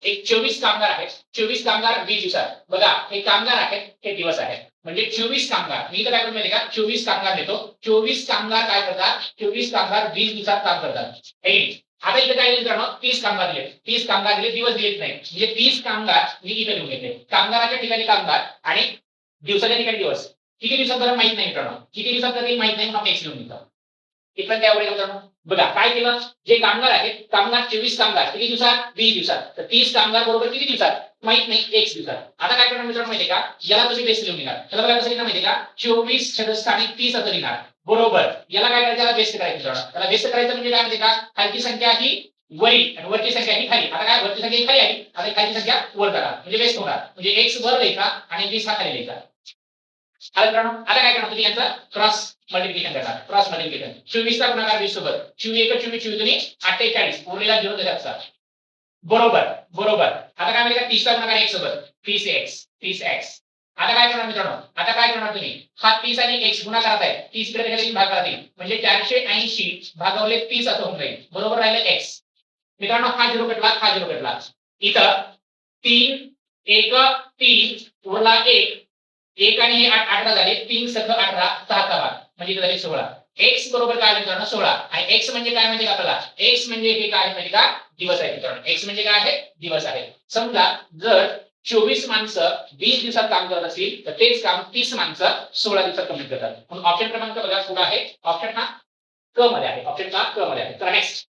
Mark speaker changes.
Speaker 1: एक 24 कामगार आहेत. 24 कामगार 20 दिवसात. बघा हे कामगार आहेत, हे दिवस आहेत. म्हणजे 24 कामगार. मी इथं काय करू माहिती का? 24 कामगार देतो. 24 कामगार काय करतात? 24 कामगार 20 दिवसात काम करतात. हे आता इथे काय दिले मित्रांनो? 30 कामगार दिले. 30 कामगार दिले, दिवस दिलेच नाही. म्हणजे 30 कामगार मी इथे लिहून घेतले. कामगाराच्या ठिकाणी कामगार आणि दिवसाच्या ठिकाणी दिवस. किती दिवसात जरा माहित नाही मित्रांनो. किती दिवसात तरी माहित नाही म्हणून आपण एक्स लिहून घेतो. इथपर्यंत काय आवडेल मित्रांनो? बघा काय केलं? जे कामगार आहेत, कामगार 24 कामगार किती दिवसात? 20 दिवसात. तर 30 कामगार बरोबर किती दिवसात? माहित नाही, x दिवसात. आता काय करणार मित्रांनो माहितीये का? याला तुम्ही बेस लिहून घेणार. त्याला बघा कसं लिहिणार माहितीये का? 24 छदस्थ आणि 30 असं लिहिणार. बरोबर. याला काय करायचं? याला बेस्ट करायचं मित्रांनो. त्याला बेस्ट करायचं म्हणजे काय माहितीये का? खालची संख्या ही वरी आणि वरची संख्या ही खाली. आता काय वरची संख्या ही खाली आहे, आता खालची संख्या वर करा. म्हणजे बेस्ट होणार. म्हणजे x वर लिहायचा आणि 20 हा खाली लिहायचा. आलं मित्रांनो? आता काय करणार तुम्ही यांचा क्रॉस मल्टिप्लिकेशन करणार. Cross multiplication. 24 चा गुणाकार 20 सोबत. 24 1 24 24 तुम्ही 48. उरलेला 0 त्याचा. बरोबर. बरोबर. आता काय माहिती का? 30 चा गुणाकार 1 सोबत. 30x. 30x. आता काय करणार मित्रांनो? आता काय करणार तुम्ही? हा 30 आणि x गुणाकारात आहे. 30 कडे त्याच्याशी भाग करा 3. म्हणजे 480 भागवले 30 असं होऊन जाईल. बरोबर राहिलं x. मित्रांनो हा 0 कटला, हा 0 कटला. इथं 3 1 3 उरला 1. 1 आणि 8 झाले. 3 सख 18 6 चा भाग. म्हणजे इथे झाले 16. x बरोबर काय मित्रांनो? 16. आणि x म्हणजे काय म्हणजे आपल्याला? x म्हणजे हे काय माहिती का? दिवस आहे मित्रांनो. x म्हणजे काय आहे? दिवस आहे. समजा जर 24 माणसं 20 दिवसात काम करत असतील तर तेच काम 30 माणसं 16 दिवसात कंप्लीट करतात. म्हणून ऑप्शन क्रमांक बघा कुठे आहे? ऑप्शन हा क मध्ये आहे. ऑप्शन का क मध्ये आहे. तर नेक्स्ट